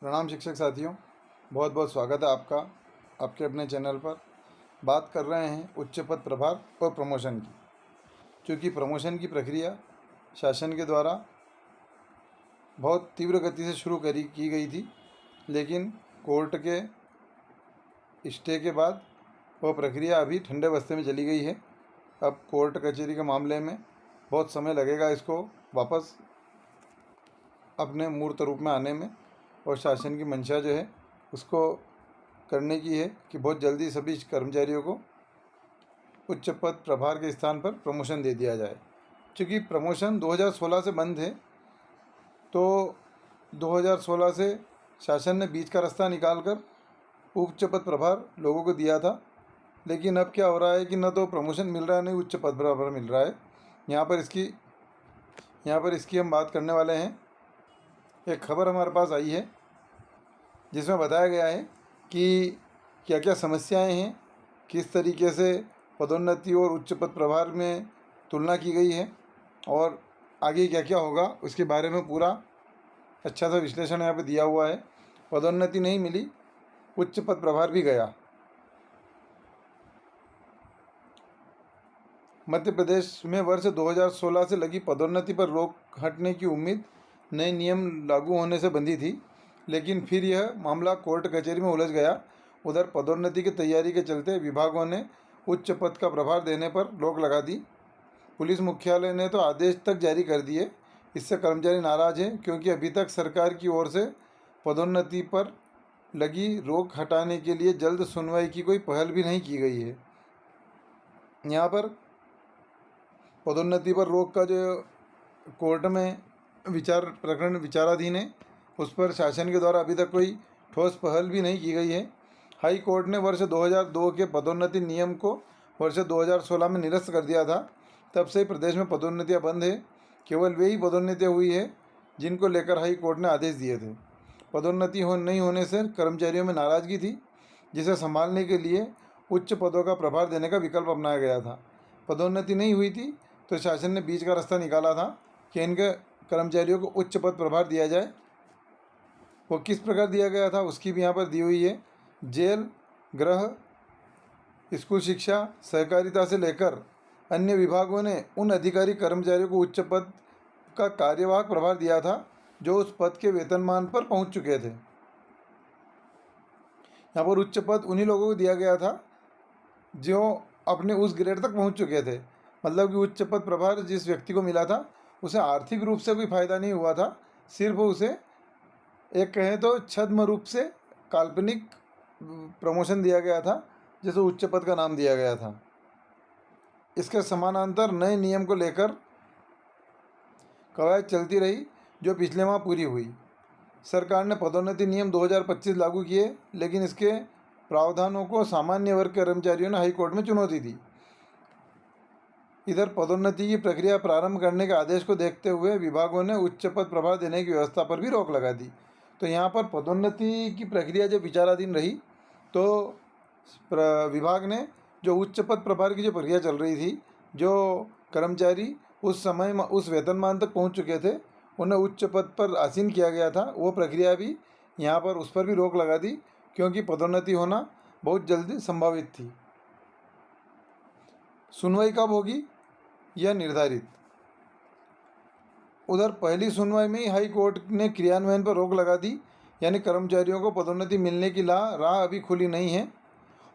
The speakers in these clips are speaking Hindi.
प्रणाम शिक्षक साथियों, बहुत बहुत स्वागत है आपका आपके अपने चैनल पर। बात कर रहे हैं उच्च पद प्रभार और प्रमोशन की। क्योंकि प्रमोशन की प्रक्रिया शासन के द्वारा बहुत तीव्र गति से शुरू की गई थी, लेकिन कोर्ट के स्टे के बाद वह प्रक्रिया अभी ठंडे बस्ते में चली गई है। अब कोर्ट कचहरी के मामले में बहुत समय लगेगा इसको वापस अपने मूर्त रूप में आने में, और शासन की मंशा जो है उसको करने की है कि बहुत जल्दी सभी कर्मचारियों को उच्च पद प्रभार के स्थान पर प्रमोशन दे दिया जाए। क्योंकि प्रमोशन 2016 से बंद है, तो 2016 से शासन ने बीच का रास्ता निकालकर उच्च पद प्रभार लोगों को दिया था। लेकिन अब क्या हो रहा है कि न तो प्रमोशन मिल रहा है, न उच्च पद प्रभार मिल रहा है। यहाँ पर इसकी हम बात करने वाले हैं। एक खबर हमारे पास आई है जिसमें बताया गया है कि क्या क्या समस्याएं हैं, किस तरीके से पदोन्नति और उच्च पद प्रभार में तुलना की गई है, और आगे क्या क्या होगा उसके बारे में पूरा अच्छा सा विश्लेषण यहाँ पे दिया हुआ है। पदोन्नति नहीं मिली, उच्च पद प्रभार भी गया। मध्य प्रदेश में वर्ष 2016 से लगी पदोन्नति पर रोक हटने की उम्मीद नए नियम लागू होने से बंधी थी, लेकिन फिर यह मामला कोर्ट कचहरी में उलझ गया। उधर पदोन्नति की तैयारी के चलते विभागों ने उच्च पद का प्रभार देने पर रोक लगा दी। पुलिस मुख्यालय ने तो आदेश तक जारी कर दिए। इससे कर्मचारी नाराज़ हैं, क्योंकि अभी तक सरकार की ओर से पदोन्नति पर लगी रोक हटाने के लिए जल्द सुनवाई की कोई पहल भी नहीं की गई है। यहाँ पर पदोन्नति पर रोक का जो कोर्ट में प्रकरण विचाराधीन है, उस पर शासन के द्वारा अभी तक कोई ठोस पहल भी नहीं की गई है। हाई कोर्ट ने वर्ष 2002 के पदोन्नति नियम को वर्ष 2016 में निरस्त कर दिया था। तब से प्रदेश में पदोन्नतियां बंद है। केवल वे ही पदोन्नतियां हुई है जिनको लेकर हाई कोर्ट ने आदेश दिए थे। पदोन्नति नहीं होने से कर्मचारियों में नाराज़गी थी, जिसे संभालने के लिए उच्च पदों का प्रभार देने का विकल्प अपनाया गया था। पदोन्नति नहीं हुई थी तो शासन ने बीच का रास्ता निकाला था कि इनके कर्मचारियों को उच्च पद प्रभार दिया जाए। वो किस प्रकार दिया गया था उसकी भी यहाँ पर दी हुई है। जेल, गृह, स्कूल शिक्षा, सहकारिता से लेकर अन्य विभागों ने उन अधिकारी कर्मचारियों को उच्च पद का कार्यवाहक प्रभार दिया था जो उस पद के वेतनमान पर पहुंच चुके थे। यहाँ पर उच्च पद उन्हीं लोगों को दिया गया था जो अपने उस ग्रेड तक पहुंच चुके थे। मतलब कि उच्च पद प्रभार जिस व्यक्ति को मिला था उसे आर्थिक रूप से कोई फायदा नहीं हुआ था, सिर्फ उसे एक कहें तो छद्म रूप से काल्पनिक प्रमोशन दिया गया था, जिसे उच्च पद का नाम दिया गया था। इसके समानांतर नए नियम को लेकर कवायद चलती रही, जो पिछले माह पूरी हुई। सरकार ने पदोन्नति नियम 2025 लागू किए, लेकिन इसके प्रावधानों को सामान्य वर्ग के कर्मचारियों ने हाईकोर्ट में चुनौती दी। इधर पदोन्नति की प्रक्रिया प्रारंभ करने के आदेश को देखते हुए विभागों ने उच्च पद प्रभार देने की व्यवस्था पर भी रोक लगा दी। तो यहाँ पर पदोन्नति की प्रक्रिया जब विचाराधीन रही, तो विभाग ने जो उच्च पद प्रभार की जो प्रक्रिया चल रही थी, जो कर्मचारी उस समय उस वेतनमान तक पहुँच चुके थे, उन्हें उच्च पद पर आसीन किया गया था, वो प्रक्रिया भी यहाँ पर उस पर भी रोक लगा दी, क्योंकि पदोन्नति होना बहुत जल्दी संभावित थी। सुनवाई कब होगी यह निर्धारित। उधर पहली सुनवाई में ही हाई कोर्ट ने क्रियान्वयन पर रोक लगा दी, यानी कर्मचारियों को पदोन्नति मिलने की राह अभी खुली नहीं है,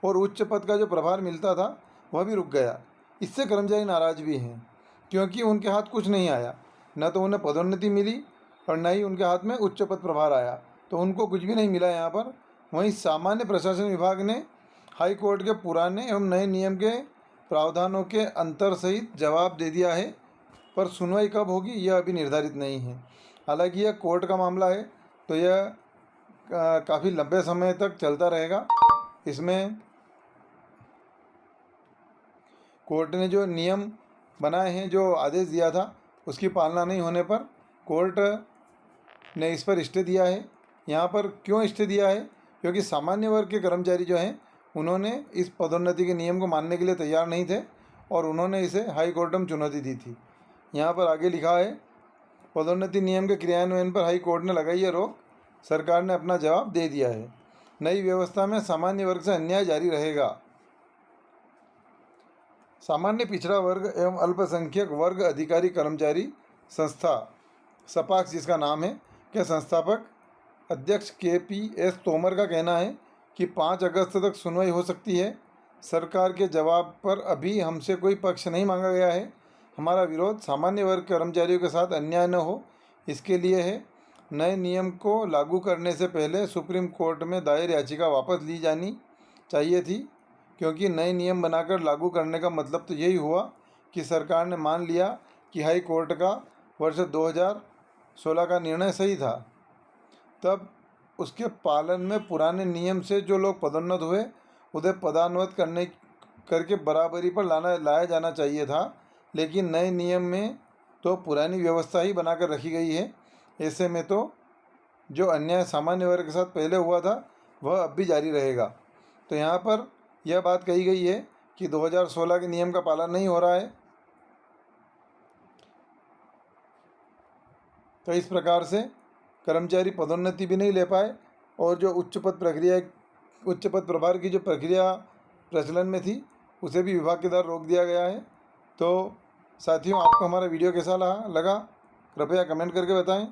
और उच्च पद का जो प्रभार मिलता था वह भी रुक गया। इससे कर्मचारी नाराज भी हैं, क्योंकि उनके हाथ कुछ नहीं आया। न तो उन्हें पदोन्नति मिली और न ही उनके हाथ में उच्च पद प्रभार आया, तो उनको कुछ भी नहीं मिला यहाँ पर। वहीं सामान्य प्रशासन विभाग ने हाई कोर्ट के पुराने एवं नए नियम के प्रावधानों के अंतर सहित जवाब दे दिया है, पर सुनवाई कब होगी यह अभी निर्धारित नहीं है। हालांकि यह कोर्ट का मामला है, तो यह काफ़ी लंबे समय तक चलता रहेगा। इसमें कोर्ट ने जो नियम बनाए हैं, जो आदेश दिया था, उसकी पालना नहीं होने पर कोर्ट ने इस पर स्टे दिया है। यहाँ पर क्यों स्टे दिया है? क्योंकि सामान्य वर्ग के कर्मचारी जो हैं, उन्होंने इस पदोन्नति के नियम को मानने के लिए तैयार नहीं थे, और उन्होंने इसे हाई कोर्ट में चुनौती दी थी। यहाँ पर आगे लिखा है, पदोन्नति नियम के क्रियान्वयन पर हाई कोर्ट ने लगाई है रोक। सरकार ने अपना जवाब दे दिया है। नई व्यवस्था में सामान्य वर्ग से अन्याय जारी रहेगा। सामान्य पिछड़ा वर्ग एवं अल्पसंख्यक वर्ग अधिकारी कर्मचारी संस्था सपाक्स जिसका नाम है के संस्थापक अध्यक्ष KPS तोमर का कहना है कि 5 अगस्त तक सुनवाई हो सकती है। सरकार के जवाब पर अभी हमसे कोई पक्ष नहीं मांगा गया है। हमारा विरोध सामान्य वर्ग कर्मचारियों के साथ अन्याय न हो, इसके लिए है। नए नियम को लागू करने से पहले सुप्रीम कोर्ट में दायर याचिका वापस ली जानी चाहिए थी, क्योंकि नए नियम बनाकर लागू करने का मतलब तो यही हुआ कि सरकार ने मान लिया कि हाई कोर्ट का वर्ष 2016 का निर्णय सही था। तब उसके पालन में पुराने नियम से जो लोग पदोन्नत हुए उन्हें पदान्नत करके बराबरी पर लाया जाना चाहिए था, लेकिन नए नियम में तो पुरानी व्यवस्था ही बनाकर रखी गई है। ऐसे में तो जो अन्याय सामान्य वर्ग के साथ पहले हुआ था वह अब भी जारी रहेगा। तो यहाँ पर यह बात कही गई है कि 2016 के नियम का पालन नहीं हो रहा है। तो इस प्रकार से कर्मचारी पदोन्नति भी नहीं ले पाए और जो उच्च पद प्रभार की जो प्रक्रिया प्रचलन में थी उसे भी विभाग के द्वारा रोक दिया गया है। तो साथियों, आपको हमारा वीडियो कैसा लगा कृपया कमेंट करके बताएं।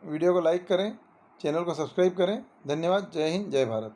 वीडियो को लाइक करें, चैनल को सब्सक्राइब करें। धन्यवाद। जय हिंद, जय भारत।